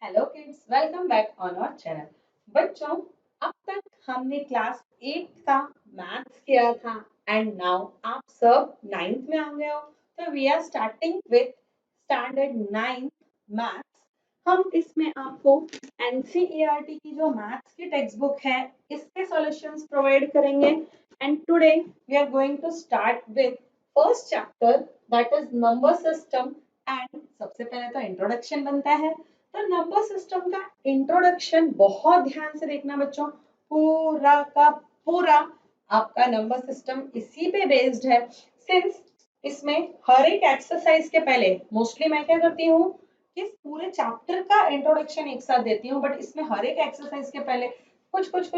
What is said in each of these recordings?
Hello kids, welcome back on our channel. बच्चों, अब तक हमने क्लास 8 का मैथ्स किया था एंड नाउ आप सब 9th में आ गए हो। तो we are starting with standard 9th maths. हम इसमें आपको एनसीईआरटी की जो मैथ्स की टेक्स्ट बुक है इसके सॉल्यूशंस प्रोवाइड करेंगे and today we are going to start with first chapter that is number system. And सबसे पहले तो इंट्रोडक्शन बनता है। तो नंबर सिस्टम का इंट्रोडक्शन बहुत ध्यान से देखना बच्चों, पूरा का पूरा आपका नंबर सिस्टम इसी पे बेस्ड है। सिंस इसमें हर एक एक्सरसाइज के पहले मोस्टली मैं क्या करती हूँ कि इस पूरे चैप्टर का इंट्रोडक्शन एक साथ देती हूँ, बट इसमें हर एक एक्सरसाइज के पहले कुछ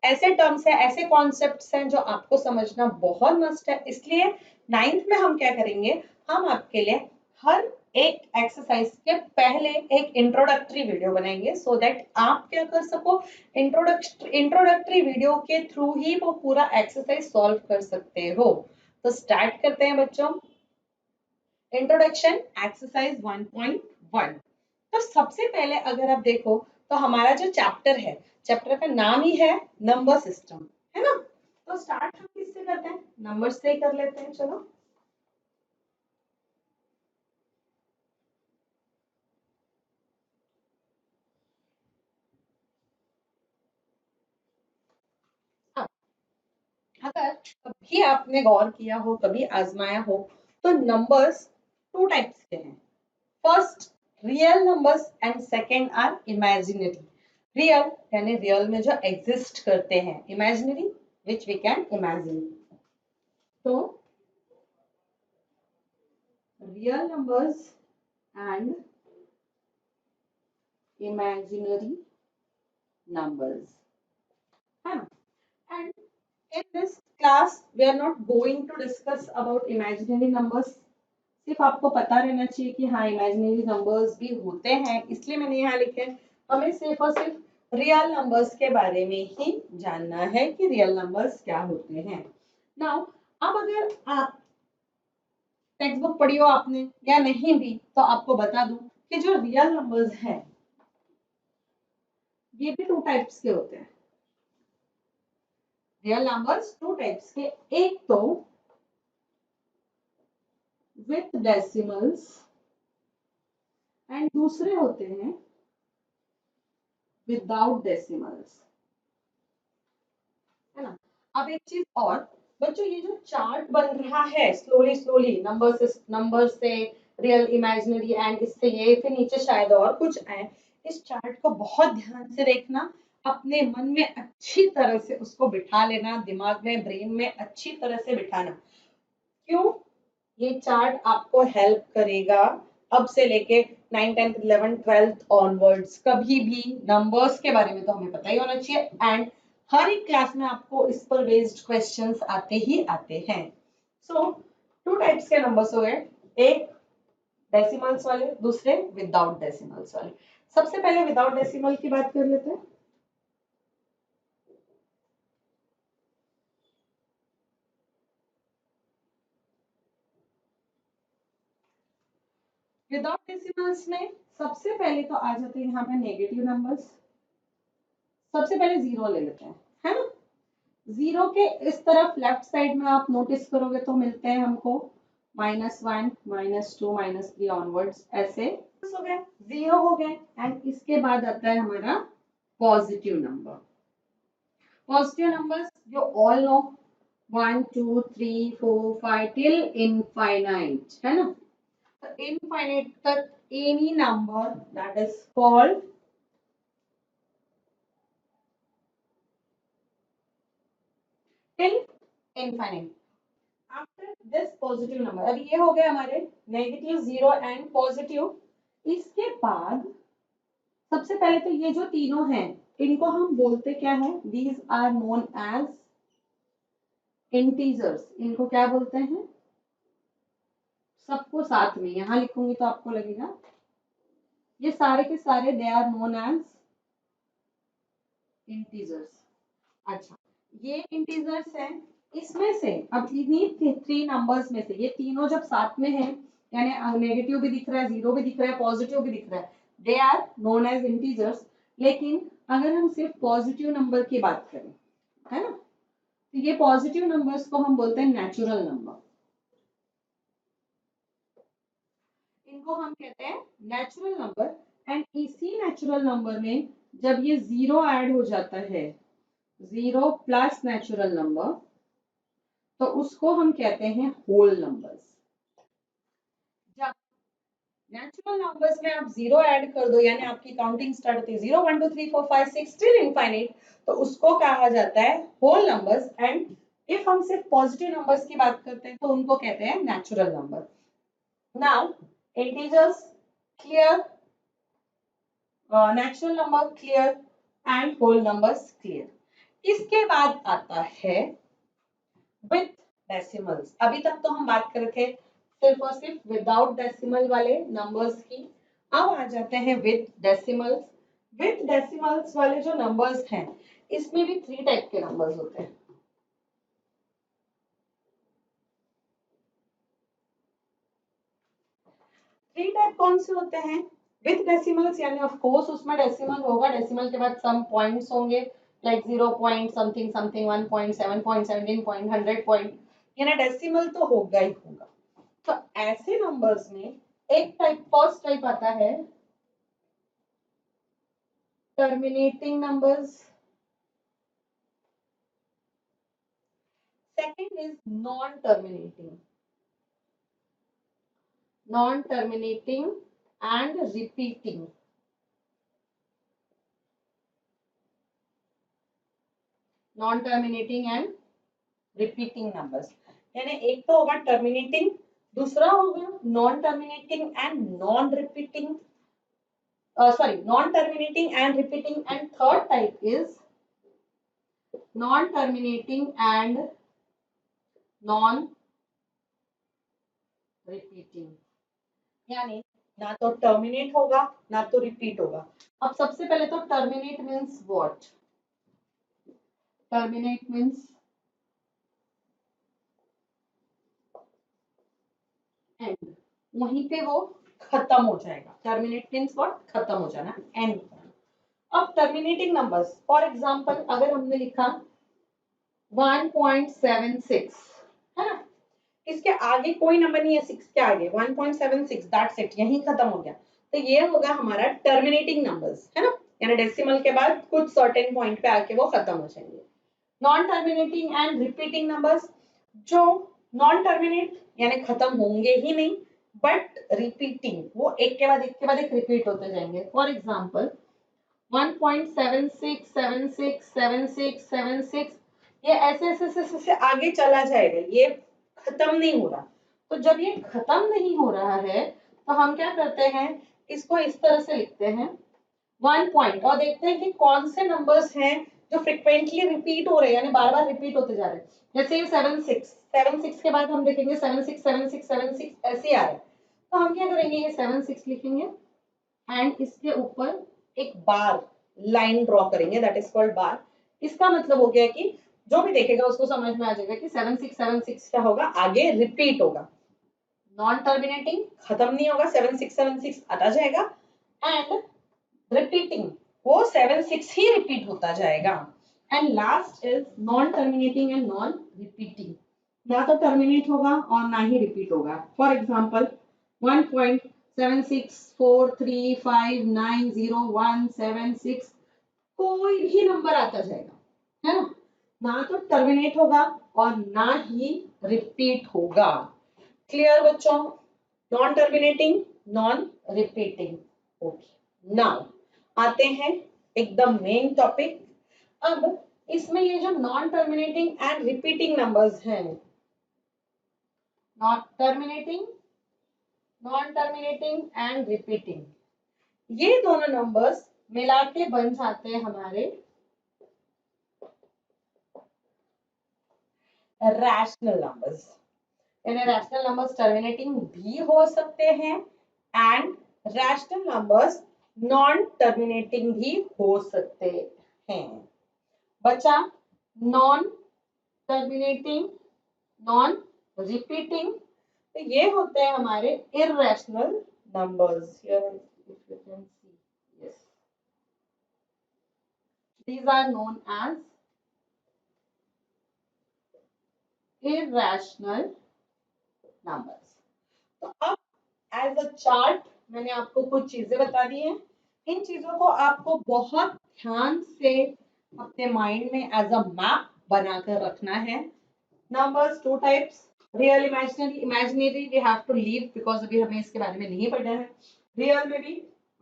ऐसे टर्म्स है, ऐसे कॉन्सेप्ट्स हैं जो आपको समझना बहुत मस्ट है। इसलिए 9th में हम क्या करेंगे, हम आपके लिए हर एक एक्सरसाइज के पहले एक इंट्रोडक्टरी वीडियो बनाएंगे सो दैट आप क्या कर सको, इंट्रोडक्टरी वीडियो के थ्रू ही वो पूरा एक्सरसाइज सॉल्व कर सकते हो। तो स्टार्ट करते हैं बच्चों। Introduction exercise 1.1। तो सबसे पहले अगर आप देखो तो हमारा जो चैप्टर है, चैप्टर का नाम ही है नंबर सिस्टम, है ना। तो स्टार्ट हम किससे करते हैं, नंबर से ही कर लेते हैं। चलो अगर कभी आपने गौर किया हो, कभी आजमाया हो, तो नंबर्स टू टाइप्स के हैं। First real numbers and second are imaginary. Real यानी रियल में जो एग्जिस्ट करते हैं, imaginary which we can imagine. तो real numbers and imaginary numbers, है ना। And in this class we are not going to discuss about imaginary numbers। सिर्फ आपको पता रहना चाहिए कि हाँ इमेजिनरी नंबर्स भी होते हैं, इसलिए मैंने यहाँ लिखे हैं। हमें सिर्फ और सिर्फ रियल नंबर्स के बारे में ही जानना है कि रियल नंबर्स क्या होते हैं। नाउ अब अगर आप टेक्स्ट बुक पढ़ी हो आपने या नहीं भी, तो आपको बता दूं कि जो रियल नंबर्स हैं ये भी टू टाइप्स के होते हैं। रियल नंबर्स टू टाइप्स के, एक तो विथ डेसिमल्स एंड दूसरे होते हैं विदाउट डेसिमल्स, है ना। अब एक चीज और बच्चों, ये जो चार्ट बन रहा है स्लोली स्लोली नंबर से रियल इमेजिनरी एंड इससे ये फिर नीचे शायद और कुछ आए, इस चार्ट को बहुत ध्यान से देखना, अपने मन में अच्छी तरह से उसको बिठा लेना, दिमाग में ब्रेन में अच्छी तरह से बिठाना। क्यों, ये चार्ट आपको हेल्प करेगा अब से लेके 9 10th 11th 12th ऑनवर्ड्स। कभी भी नंबर्स के बारे में तो हमें पता ही होना चाहिए एंड हर एक क्लास में आपको इस पर बेस्ड क्वेश्चंस आते ही आते हैं। सो टू टाइप्स के नंबर्स हो गए, एक डेसिमल्स वाले, दूसरे विदाउट डेसिमल्स वाले। सबसे पहले विदाउट डेसिमल की बात कर लेते हैं। विदाउट डेसिमल्स में सबसे पहले तो आ जाते हैं यहाँ पे नेगेटिव नंबर्स। सबसे पहले जीरो ले लेते हैं, है ना। जीरो के इस तरफ लेफ्ट साइड में आप नोटिस करोगे तो मिलते हैं हमको -1 -2 -3 ऑनवर्ड्स, ऐसे हो गए, जीरो हो गए। एंड इसके बाद आता है हमारा पॉजिटिव नंबर। पॉजिटिव नंबर्स जो ऑल नो 1 2 3 4 5 टिल इनफाइनाइट, है ना। तो इनफाइनाइट तक any number that is called till infinite. After this positive number, अब ये हो गए हमारे नेगेटिव, जीरो एंड पॉजिटिव। इसके बाद सबसे पहले तो ये जो तीनों हैं इनको हम बोलते क्या है, these are known as integers. इनको क्या बोलते हैं, सबको साथ में यहां लिखूंगी तो आपको लगेगा ये सारे के सारे they are known as integers. अच्छा, ये इंटीजर्स हैं। इसमें से अब इन्हीं थ्री नंबर्स में से ये तीनों जब साथ में हैं, यानी नेगेटिव भी दिख रहा है, जीरो भी दिख रहा है, पॉजिटिव भी दिख रहा है, they are known as integers. लेकिन अगर हम सिर्फ पॉजिटिव नंबर की बात करें, है ना, तो ये पॉजिटिव नंबर्स को हम बोलते हैं नेचुरल नंबर। इनको हम कहते हैं नेचुरल नंबर। एंड इसी नेचुरल नंबर में जब ये जीरो ऐड हो जाता है, जीरो प्लस नेचुरल नंबर, तो उसको हम कहते हैं होल नंबर्स। जब नेचुरल नंबर्स में आप जीरो ऐड कर दो, यानी आपकी काउंटिंग स्टार्ट होती है 0 1 2 3 4 5 6 टिल इनफाइनाइट, तो उसको कहा जाता है होल नंबर्स। एंड इफ हम सिर्फ पॉजिटिव नंबर्स की बात करते हैं तो उनको कहते हैं natural number. Now integers clear, natural number clear and whole numbers clear. इसके बाद आता है विथ डेसिमल्स। अभी तक तो हम बात कर रहे थे सिर्फ और सिर्फ विदाउट डेसिमल वाले नंबर्स की। अब आ जाते हैं विथ डेसिमल्स। विथ डेसिमल्स वाले जो नंबर्स हैं, इसमें भी 3 टाइप के नंबर्स होते हैं। थ्री टाइप कौन से होते हैं विथ डेसिमल्स? यानी ऑफ कोर्स उसमें डेसिमल होगा, डेसिमल के बाद सम पॉइंट्स होंगे, like 0 point something something, 1.7 point 17 point 100 point, यानी डेसिमल तो होगा ही होगा। तो ऐसे नंबर्स में एक टाइप, फर्स्ट टाइप आता है terminating numbers, second is non terminating, non terminating and repeating. Non terminating and repeating numbers, यानी एक तो होगा टर्मिनेटिंग, दूसरा होगा non terminating and non repeating, sorry, non terminating and repeating, and third type is non terminating and non repeating, यानी ना तो terminate होगा ना तो रिपीट होगा। अब सबसे पहले तो terminate means what? Terminate means and, वहीं पे वो खत्म हो जाएगा। Terminate means what? खत्म हो जाना, एंड। अब टर्मिनेटिंग नंबर्स, फॉर एग्जांपल अगर हमने लिखा 1.76, है ना, इसके आगे कोई नंबर नहीं है, 6 के आगे 1.76, दैट्स इट, यहीं खत्म हो गया, तो ये होगा हमारा टर्मिनेटिंग नंबर्स, है ना, यानी डेसिमल के बाद कुछ सर्टेन पॉइंट पे आके वो खत्म हो जाएंगे। Non terminating and repeating numbers, जो नॉन टर्मिनेट यानी खत्म होंगे ही नहीं, बट रिपीटिंग, वो एक के बाद एक के बाद एक रिपीट होते जाएंगे। फॉर एग्जांपल 1.76 76 76 76, ये ऐसे ऐसे ऐसे आगे चला जाएगा, ये खत्म नहीं हो रहा। तो जब ये खत्म नहीं हो रहा है तो हम क्या करते हैं, इसको इस तरह से लिखते हैं 1 पॉइंट, और देखते हैं कि कौन से नंबर्स हैं जो फ्रिक्वेंटली रिपीट हो रहे हैं, यानी बार बार रिपीट होते जा रहे हैं। जैसे ये 76 के बाद हम देखेंगे 76 76 76 ऐसे आ रहे हैं, तो हम क्या करेंगे, ये 76 लिखेंगे एंड इसके ऊपर एक बार लाइन ड्रॉ करेंगे, दैट इज कॉल्ड बार। इसका मतलब हो गया कि जो भी देखेगा उसको समझ में आ जाएगा कि 7676 क्या होगा, आगे रिपीट होगा। नॉन टर्मिनेटिंग, खत्म नहीं होगा, 7676 आता जाएगा, एंड रिपीटिंग, वो 76 ही रिपीट होता जाएगा। And last is non terminating and non repeating, ना तो टर्मिनेट होगा और ना ही रिपीट होगा। फॉर एग्जांपल 1.7643590176, कोई भी नंबर आता जाएगा, है ना, ना तो टर्मिनेट होगा और ना ही रिपीट होगा। क्लियर बच्चों? Non terminating, non repeating. Okay, now आते हैं एकदम मेन टॉपिक। अब इसमें ये जो non terminating and repeating numbers हैं, not terminating, non terminating and repeating, ये दोनों नंबर्स मिला के बन जाते हैं हमारे रैशनल नंबर्स। यानी रैशनल नंबर्स टर्मिनेटिंग भी हो सकते हैं and rational numbers non terminating भी हो सकते हैं। बचा नॉन टर्मिनेटिंग, नॉन रिपीटिंग, तो ये होते हैं हमारे irrational numbers. These are known as irrational numbers. तो अब एज अ चार्ट मैंने आपको कुछ चीजें बता दी हैं। इन चीजों को आपको बहुत ध्यान से अपने माइंड में एज अ मैप बनाकर रखना है। Numbers two types, real imaginary. Imaginary we have to leave because अभी हमें इसके बारे में नहीं पढ़ना है। रियल में भी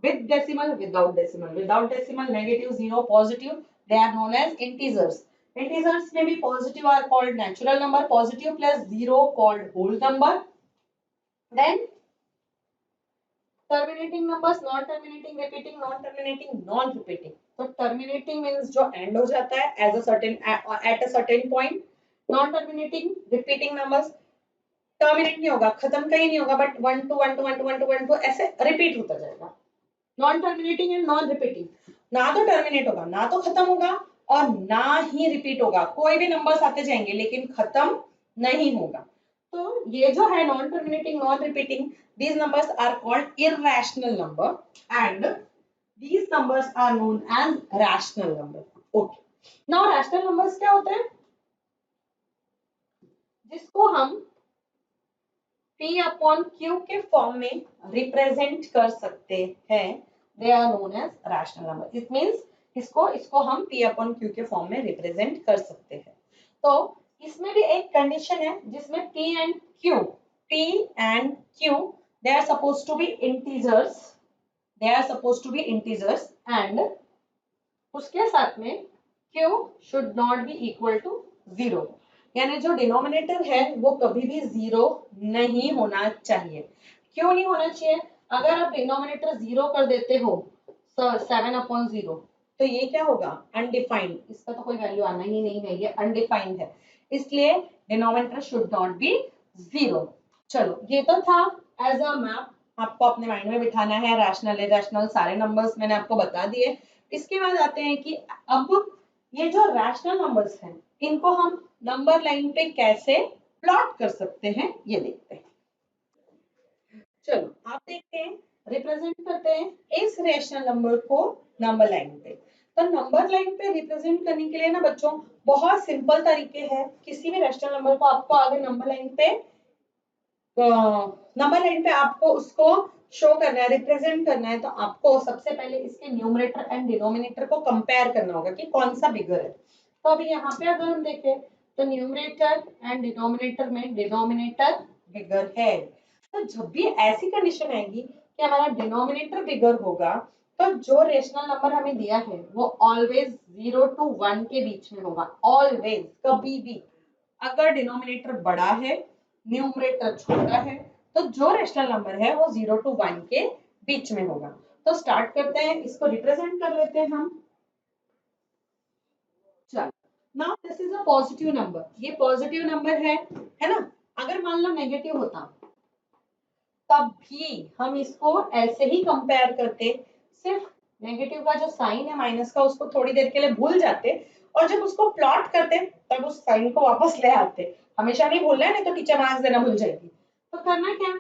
with decimal, without decimal. Without decimal negative, zero, positive, they are known as integers. Integers में भी positive are called natural number, positive plus zero called whole number. Then terminating numbers, non terminating, repeating, non terminating, non repeating. तो terminating means जो end हो जाता है as a certain at a certain point. Non terminating, repeating numbers, terminate नहीं होगा, खत्म कहीं नहीं होगा, बट 1 2 1 2 1 2 1 2 1 2 ऐसे रिपीट होता जाएगा। Non terminating and non repeating, ना तो टर्मिनेट होगा, ना तो खत्म होगा, और ना ही रिपीट होगा। कोई भी नंबर्स आते जाएंगे लेकिन खत्म नहीं होगा। तो ये जो है non terminating, non repeating, these numbers are called irrational number and these numbers are known as rational number. Okay, now rational numbers क्या होते हैं? जिसको हम P upon Q के फॉर्म में रिप्रेजेंट कर सकते हैं, they are known as rational number. It means इसको हम P upon Q के फॉर्म में रिप्रेजेंट कर सकते हैं। तो इसमें भी एक कंडीशन है जिसमें P and Q they are supposed to be integers, and उसके साथ में Q should not be equal to 0, यानी जो डिनोमिनेटर है वो कभी भी 0 नहीं होना चाहिए। क्यों नहीं होना चाहिए? अगर आप डिनोमिनेटर 0 कर देते हो 7/0, तो ये क्या होगा? अनडिफाइंड। इसका तो कोई वैल्यू आना ही नहीं है, ये अनडिफाइंड है, इसलिए डिनोमिनेटर शुड नॉट बी 0। चलो, ये तो था एज अ मैप, आपको अपने माइंड में बिठाना है। रैशनल, इरैशनल सारे नंबर्स मैंने आपको बता दिए। इसके बाद आते हैं कि अब ये जो रैशनल नंबर्स हैं इनको हम नंबर लाइन पे कैसे प्लॉट कर सकते हैं, ये देखते हैं। चलो, आप देखते हैं, रिप्रेजेंट करते हैं इस रैशनल नंबर को नंबर लाइन पे। तो नंबर लाइन पे रिप्रेजेंट करने के लिए ना बच्चों, बहुत सिंपल तरीके हैं। किसी भी रैशनल नंबर को आपको अगर नंबर लाइन पे आपको उसको शो करना है, रिप्रेजेंट करना है, तो आपको सबसे पहले इसके न्यूमरेटर एंड डिनोमिनेटर को कंपेयर करना होगा कि कौन सा बिगर है। तो अभी यहाँ पे अगर हम देखें तो न्यूमरेटर एंड डिनोमिनेटर में डिनोमिनेटर बिगर है। तो जब भी ऐसी कंडीशन आएगी कि हमारा डिनोमिनेटर बिगर होगा, तो जो रेशनल नंबर हमें दिया है वो ऑलवेज 0 to 1 के बीच में होगा। ऑलवेज, कभी भी। अगर डिनोमिनेटर बड़ा है, न्यूमरेटर छोटा है, तो जो रेशनल नंबर है वो 0 to 1 के बीच में होगा। तो स्टार्ट करते हैं, इसको रिप्रेजेंट कर लेते हैं हम। चलो, now this is a positive number. ये पॉजिटिव नंबर है ना? अगर मान लो नेगेटिव होता, तब भी हम इसको ऐसे ही कंपेयर करते, सिर्फ नेगेटिव का जो साइन है माइनस का उसको थोड़ी देर के लिए भूल जाते, और जब उसको प्लॉट करते तब उस साइन को वापस ले आते। हमेशा नहीं भूलना है, नहीं तो टीचर मार्क्स देना भूल जाएगी। तो करना क्या,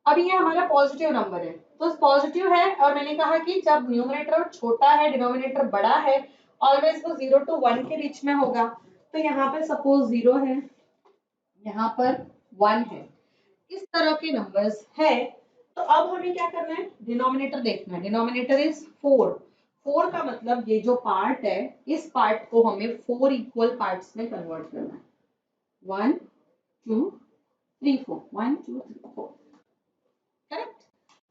अब ये हमारा पॉजिटिव नंबर है, तो पॉजिटिव है, और मैंने कहा कि जब न्यूमरेटर छोटा है, डिनोमिनेटर बड़ा है, ऑलवेज वो 0 to 1 के बीच में होगा। तो यहाँ पे सपोज 0 है, यहाँ पर 1 है, इस तरह के नंबर्स है। तो अब हमें क्या करना है, डिनोमिनेटर देखना है। Denominator is 4। 4 का मतलब ये जो पार्ट है, इस पार्ट को हमें 4 इक्वल पार्ट्स में कन्वर्ट करना है। 1 2 3 4, 1 2 3 4, करेक्ट।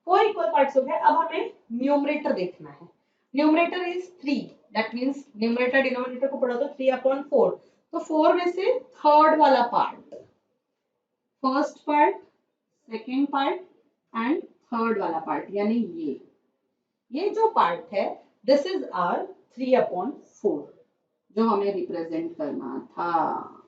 4 इक्वल पार्ट्स हो गए। अब हमें न्यूमरेटर देखना है। Numerator is 3, that means numerator denominator को पढ़ो तो 3/4। तो 4 में से थर्ड वाला part, first part, second part and third वाला पार्ट, यानी ये जो पार्ट है, दिस इज आर 3/4 जो हमें रिप्रेजेंट करना था।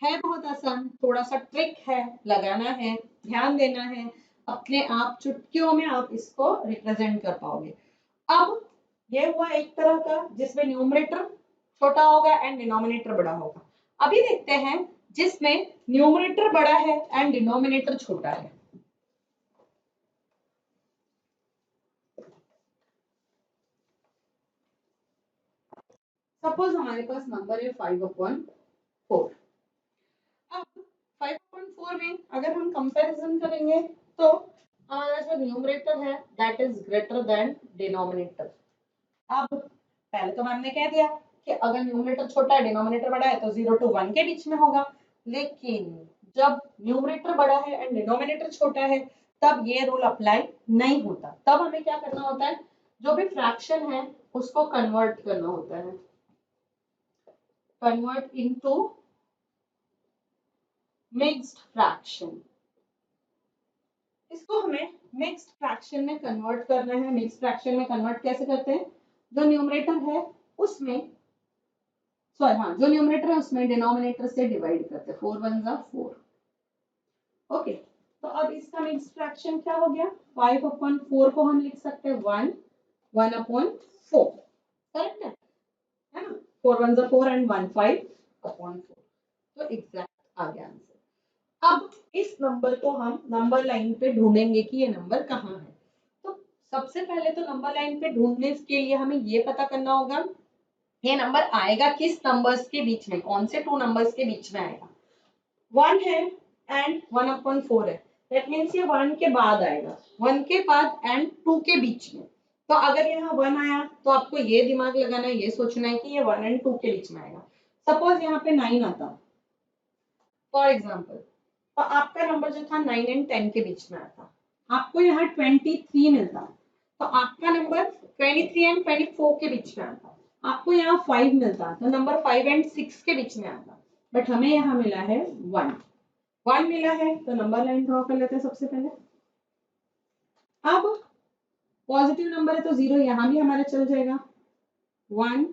है बहुत आसान, थोड़ा सा ट्रिक है, लगाना है, ध्यान देना है, अपने आप चुटकियों में आप इसको रिप्रेजेंट कर पाओगे। अब ये हुआ एक तरह का जिसमें न्यूमरेटर छोटा होगा एंड डिनोमिनेटर बड़ा होगा। अभी देखते हैं जिसमें न्यूमरेटर बड़ा है एंड डिनोमिनेटर छोटा है। सपोज हमारे पास नंबर है 5/4। अब 5/4 में अगर हम कंपैरिजन करेंगे तो हमारा जो न्यूमरेटर है that is greater than denominator. अब पहले तो मैम ने कह दिया कि अगर न्यूमरेटर छोटा है डिनोमिनेटर बड़ा है तो 0 to 1 के बीच में होगा, लेकिन जब न्यूमरेटर बड़ा है एंड डिनोमिनेटर छोटा है तब ये रूल अप्लाई नहीं होता। तब हमें क्या करना होता है, जो भी फ्रैक्शन है उसको कन्वर्ट करना होता है, कन्वर्ट इनटू मिक्स्ड फ्रैक्शन। इसको हमें मिक्स्ड फ्रैक्शन में कन्वर्ट करना है। मिक्स्ड फ्रैक्शन में कन्वर्ट कैसे करते हैं, जो न्यूमरेटर है उसमें सॉरी हाँ जो न्यूमरेटर है उसमें डिनोमिनेटर से डिवाइड करते हैं। 4 1 4। ओके, तो अब इसका मिक्स्ड फ्रैक्शन क्या हो गया, 5/4 को हम लिख सकते हैं 1 1/4। करेक्ट है ना, 4 1 4 एंड 1 5/4। तो एग्जैक्ट आ गया आंसर। अब इस नंबर को हम नंबर लाइन पे ढूंढेंगे कि ये नंबर कहाँ है। तो सबसे पहले तो नंबर लाइन पे ढूंढने के लिए हमें ये पता करना होगा ये नंबर आएगा किस नंबर्स के बीच में, कौन से टू नंबर्स के बीच में आएगा। 1 है एंड 1/4 है, दैट मीन्स ये 1 के बाद आएगा, 1 के बाद एंड 2 के बीच में। तो अगर यहाँ 1 आया तो आपको ये दिमाग लगाना है, ये सोचना है कि ये 1 एंड 2 के बीच में आएगा। सपोज यहाँ पे 9 आता फॉर एग्जाम्पल, तो आपका नंबर जो था 9 एंड 10 के बीच में आता, आपको यहाँ 23 मिलता, तो आपका नंबर 23 एंड 24 के बीच में आता। आपको यहाँ 5 मिलता तो नंबर 5 एंड 6 के बीच में आता, बट हमें यहाँ मिला है 1 मिला है, तो नंबर लाइन ड्रॉ कर लेते हैं सबसे पहले। अब पॉजिटिव नंबर है तो 0 यहाँ भी हमारा चल जाएगा, 1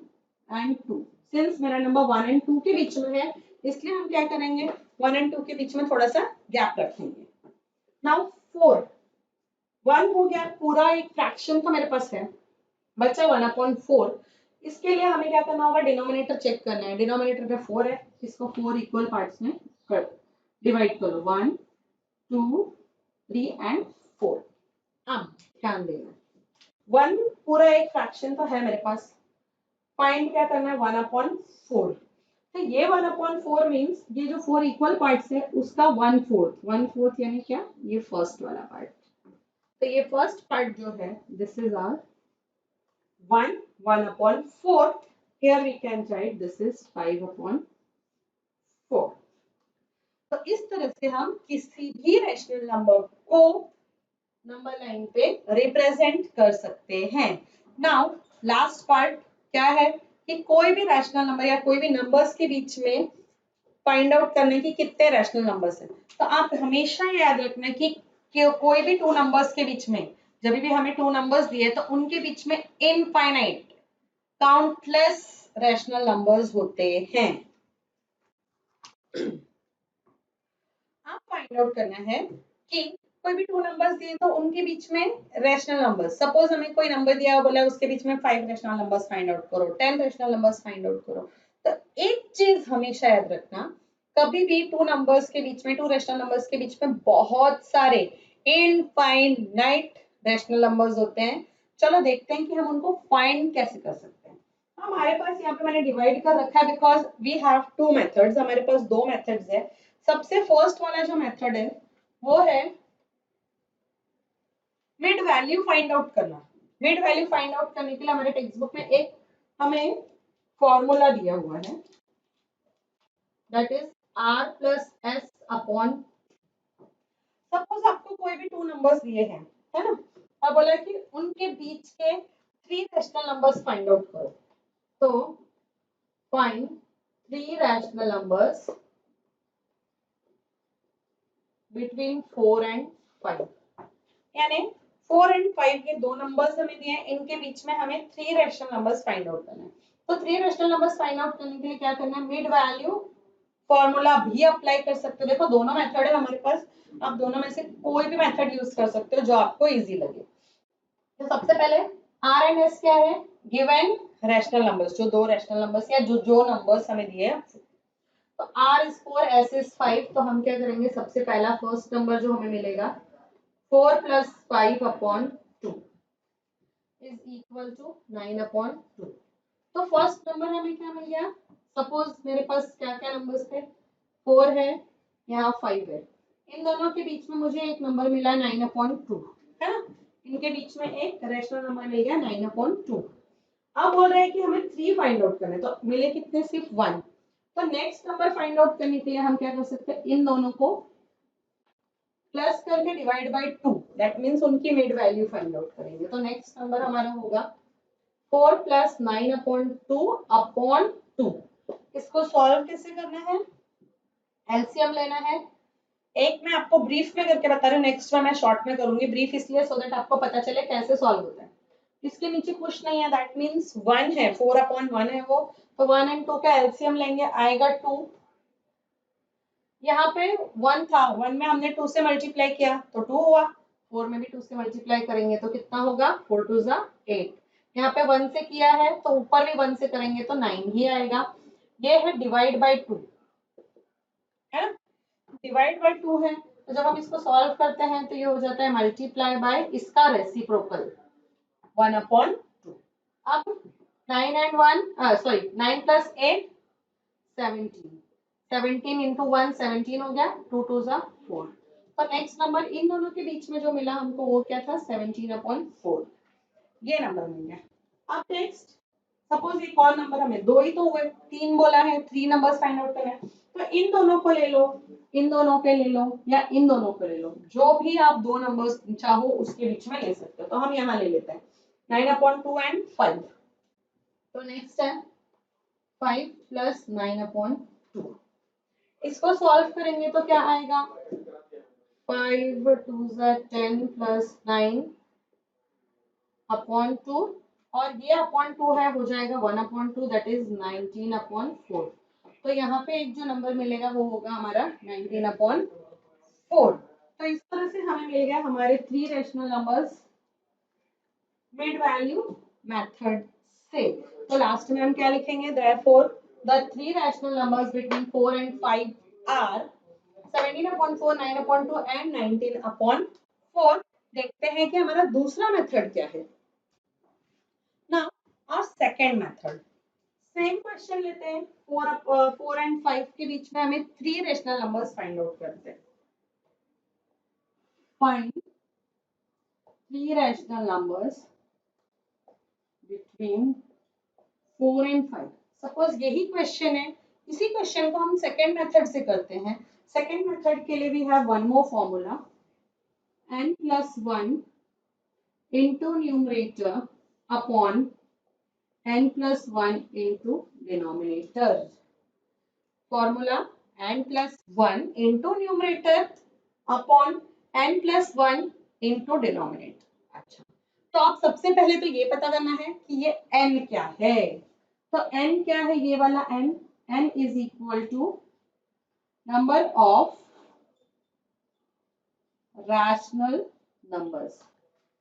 एंड 2। सिंस मेरा नंबर 1 एंड 2 के बीच में है इसलिए हम क्या करेंगे 1 एंड 2 के बीच में थोड़ा सा गैप रखेंगे। नाउ 4 1 हो गया, पूरा एक फ्रैक्शन तो मेरे पास है, बचा 1/4। इसके लिए हमें क्या करना होगा, डिनोमिनेटर चेक करना है। डिनोमिनेटर पे 4 है, इसको 4 इक्वल पार्ट्स में डिवाइड करो, 1 2 3 एंड 4। अब ध्यान देना 1 पूरा एक फ्रैक्शन तो है मेरे पास, फाइंड क्या करना है 1/4। तो ये 1/4 मीन्स ये जो 4 इक्वल पार्ट्स है उसका 1/4 यानी क्या, ये फर्स्ट वाला पार्ट। तो ये फर्स्ट पार्ट जो है this is our 1/4। Here we can write this is 5/4। तो इस तरह से हम किसी भी रैशनल नंबर को नंबर लाइन पे रिप्रेजेंट कर सकते हैं। नाउ लास्ट पार्ट क्या है कि कोई भी रैशनल नंबर या कोई भी नंबर्स के बीच में फाइंड आउट करने की कितने रैशनल नंबर्स हैं। तो आप हमेशा याद रखना कि कोई भी टू नंबर्स के बीच में जब भी हमें टू नंबर्स दिए तो उनके बीच में इनफाइनाइट काउंटलेस रैशनल नंबर्स होते हैं। आप फाइंड आउट करना है कि कोई भी टू नंबर्स दिए तो उनके बीच में रैशनल नंबर्स, सपोज हमें कोई नंबर दिया बोला उसके बीच में 5 रैशनल नंबर्स फाइंड आउट करो, 10 रैशनल नंबर्स फाइंड आउट करो। तो एक चीज हमेशा याद रखना, कभी भी टू नंबर्स के बीच में, टू रैशनल नंबर्स के बीच में बहुत सारे इनफाइनाइट रैशनल नंबर्स होते हैं। चलो देखते हैं कि हम उनको फाइंड कैसे कर सकते हैं। हमारे पास यहाँ पे मैंने डिवाइड कर रखा है because we have two methods, हमारे पास दो मेथड्स है। सबसे फर्स्ट वाला जो मेथड है वो है मिड वैल्यू फाइंड आउट करना। मिड वैल्यू फाइंड आउट करने के लिए हमारे टेक्स्ट बुक में एक हमें फॉर्मूला दिया हुआ है, that is r plus S upon, suppose आपको कोई भी टू नंबर्स दिए हैं है ना, और बोला कि उनके बीच के 3 रैशनल नंबर्स फाइंड आउट करो। तो find 3 rational numbers between 4 and 5, यानी 4 एंड 5 के दो नंबर्स हमें दिए हैं, इनके बीच में हमें 3 रैशनल नंबर्स फाइंड आउट करना है। तो 3 रैशनल नंबर्स फाइंड आउट करने के लिए क्या करना है, मिड वैल्यू फॉर्मूला भी अप्लाई कर सकते हो। देखो दोनों मेथड है हमारे पास, आप दोनों में से कोई भी मेथड यूज कर सकते हो जो आपको इजी लगे। तो सबसे पहले आर एंड एस क्या है, गिवन रैशनल नंबर्स, जो दो रैशनल नंबर्स या जो नंबर्स हमें दिए हैं। तो R is 4, S is 5, तो हम क्या करेंगे, सबसे पहला फर्स्ट नंबर जो हमें मिलेगा 4 plus 5/2 is equal to 9/2। तो फर्स्ट नंबर हमें क्या मिल गया, सपोज मेरे पास क्या क्या नंबर्स थे, 4 है, यहाँ 5 है, इन दोनों के बीच में मुझे एक नंबर मिला 9/2, है ना, इनके बीच में एक रेशनल नंबर मिल गया 9/2। अब बोल रहे हैं कि हमें 3 फाइंड आउट करने, तो मिले कितने, सिर्फ 1। तो नेक्स्ट नंबर फाइंड आउट करने के लिए हम क्या कर सकते हैं, इन दोनों को प्लस करके डिवाइड बाय 2, दैट मींस उनकी मिड वैल्यू फाइंड आउट करेंगे। तो नेक्स्ट नंबर हमारा होगा 4 + 9/2/2। इसको सॉल्व कैसे करना है, एलसीएम लेना है। एक मैं आपको ब्रीफ में करके बता रही हूँ, नेक्स्ट में मैं शॉर्ट में करूंगी, ब्रीफ इसलिए सो दैट आपको पता चले कैसे सॉल्व होता है। इसके नीचे कुछ नहीं है, दैट मींस 1 है, 4/1 है वो, तो 1 और 2 का एलसीएम लेंगे, आएगा 2। यहाँ पे 1 था, 1 में हमने 2 से मल्टीप्लाई किया तो 2 हुआ, 4 में भी 2 से मल्टीप्लाई करेंगे तो कितना होगा, 4 2 ज़ा 8। यहाँ पे 1 से किया है तो ऊपर भी 1 से करेंगे तो 9 ही आएगा। ये है डिवाइड बाय 2, है ना, डिवाइड बाय 2 है, तो जब हम इसको सॉल्व करते हैं तो ये हो जाता है मल्टीप्लाई बाय इसका रेसिप्रोकल 1/2। अब 9 एंड 1 सॉरी 9 + 8 17, 17 इंटू 1 17 हो गया, 2 2 ज़ा 4। तो नेक्स्ट नंबर इन दोनों के बीच में जो मिला हमको वो क्या था, 17/4, ये नंबर मिल गया। अब नेक्स्ट सपोज एक और नंबर, हमें दो ही तो हुए, 3 बोला है, 3 नंबर्स फाइंड आउट करना है, तो इन दोनों को ले लो, इन दोनों के ले लो या इन दोनों को ले लो, जो भी आप दो नंबर्स चाहो उसके बीच में ले सकते हो। तो हम यहाँ ले लेते हैं 9/2 एंड 5। तो नेक्स्ट है 5 + 9/2, इसको सॉल्व करेंगे तो क्या आएगा, 5 2 ज़ा 10 + 9/2, और ये अपॉन 2 है, हो जाएगा 1/2, दैट इज 19/4। तो यहाँ पे एक जो नंबर मिलेगा वो होगा हमारा 19/4। तो इस तरह से हमें मिल गया हमारे 3 rational numbers mid value method से। तो लास्ट में हम क्या लिखेंगे, therefore the 3 rational numbers between 4 and 5 are 17/4, 9/2 and 19/4। देखते हैं कि हमारा दूसरा मेथड क्या है। Now our second method, same question लेते हैं, 4 and 5 के बीच में हमें 3 रेशनल नंबर्स फाइंड आउट करते हैं। Find 3 rational numbers between 4 and 5। Suppose यही क्वेश्चन है, इसी क्वेश्चन को हम सेकेंड मेथड से करते हैं। सेकेंड मेथड के लिए we have one more formula, n + 1 into numerator upon n + 1 into denominator। Formula n + 1 into numerator upon n + 1 into denominator। अच्छा, तो आप सबसे पहले तो ये पता करना है कि ये n क्या है। तो n क्या है, ये वाला n, n is equal to number of rational numbers.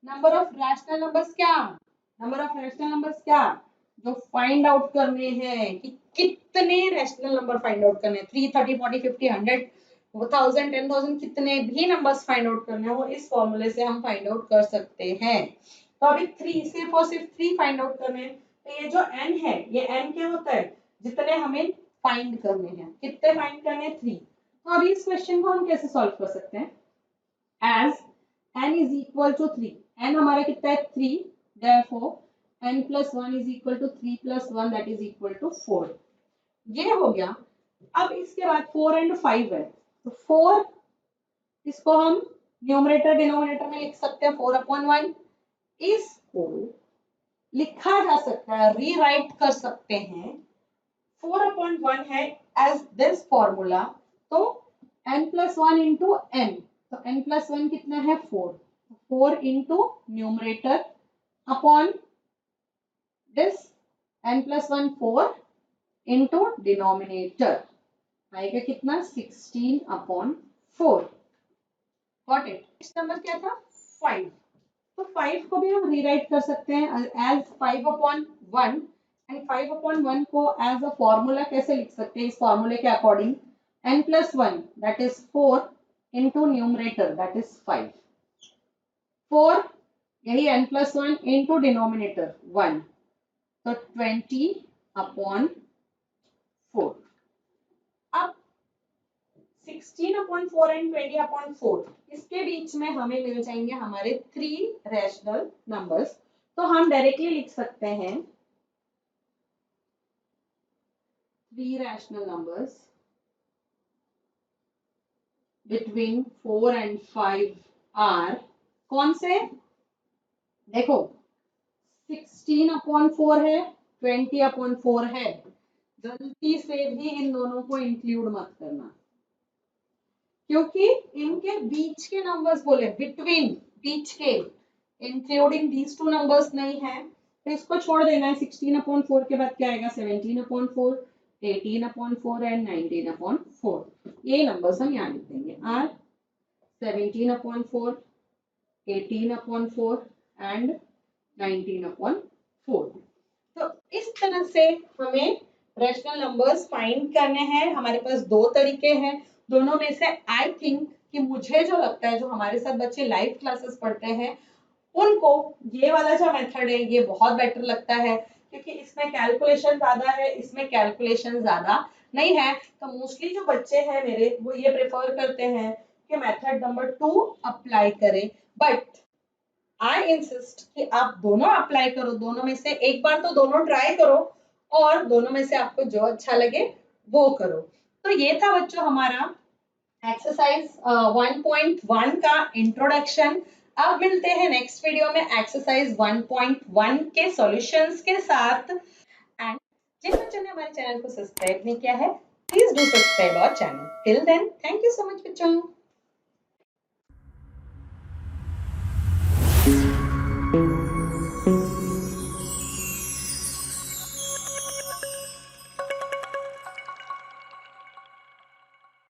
Number of rational numbers क्या, नंबर ऑफ रैशनल नंबर्स क्या, जो फाइंड आउट करने हैं कि कितने रैशनल नंबर फाइंड आउट करने हैं, 3 30 40 50 100 1000 10,000, कितने भी नंबर्स फाइंड आउट करने हैं वो इस फॉर्मूले से हम फाइंड आउट कर सकते हैं। तो अभी 3 सिर्फ और सिर्फ 3 फाइंड आउट करने हैं। तो ये जो n है, ये n क्या होता है, जितने हमें फाइंड करने हैं, कितने फाइंड करने हैं, 3। तो अभी इस क्वेश्चन को हम कैसे सॉल्व कर सकते हैं, as n is equal to 3, n हमारा कितना है 3, therefore n plus 1 is equal to 3 plus 1 that is equal to 4। ये हो गया। अब इसके बाद 4 and 5 है, तो 4 इसको हम न्यूमरेटर डिनोमिनेटर में लिख सकते हैं 4/1। इसको लिखा जा सकता है, रीराइट कर सकते हैं, 4/1 है एज दिस फॉर्मूला, तो n + 1 into n, तो n + 1 कितना है 4, 4 into numerator upon this n + 1 4 into denominator, आएगा कितना 16/4। Got it. नेक्स्ट नंबर क्या था 5, तो 5 को भी हम रीराइट कर सकते हैं एज 5/1, एंड 5/1 को एज अ फॉर्मूला कैसे लिख सकते हैं, इस फॉर्मूले के according n + 1 that is 4 into numerator that is 5, 4 यही n + 1 into denominator 1, तो 20/4। अब 16/4 एंड 20/4 इसके बीच में हमें मिल जाएंगे हमारे 3 रैशनल नंबर्स। तो हम डायरेक्टली लिख सकते हैं 3 rational numbers between 4 and 5 are कौन से? देखो 16/4 है, 20/4 है, गलती से भी इन दोनों को इंक्लूड मत करना क्योंकि इनके बीच के नंबर्स बोले, बिटवीन, बीच के, इंक्लूडिंग दीज टू नंबर्स नहीं है, तो इसको छोड़ देना है। 16/4 के बाद क्या आएगा? 17/4, 18/4 एंड 19/4। ये नंबर्स हम यहाँ लिख देंगे। Are 17/4, 18/4 and 19/4। तो इस तरह से हमें रैशनल नंबर्स फाइंड करने हैं। हमारे पास 2 तरीके हैं, दोनों में से आई थिंक कि मुझे जो लगता है, जो हमारे साथ बच्चे लाइव क्लासेस पढ़ते हैं उनको ये वाला जो मेथड है ये बहुत बेटर लगता है क्योंकि इसमें कैलकुलेशन ज्यादा है, इसमें कैलकुलेशन ज्यादा नहीं है। तो मोस्टली जो बच्चे हैं मेरे वो ये प्रेफर करते हैं कि मेथड नंबर 2 अप्लाई करें। बट आई इंसिस्ट कि आप दोनों अप्लाई करो, दोनों में से एक बार तो दोनों ट्राई करो और दोनों में से आपको जो अच्छा लगे वो करो। तो ये था बच्चों हमारा एक्सरसाइज 1.1 का इंट्रोडक्शन। अब मिलते हैं नेक्स्ट वीडियो में एक्सरसाइज 1.1 के सॉल्यूशंस के साथ। एंड जिन बच्चों ने हमारे चैनल को सब्सक्राइब नहीं किया है please do subscribe our channel. Till then thank you so much बच्चों।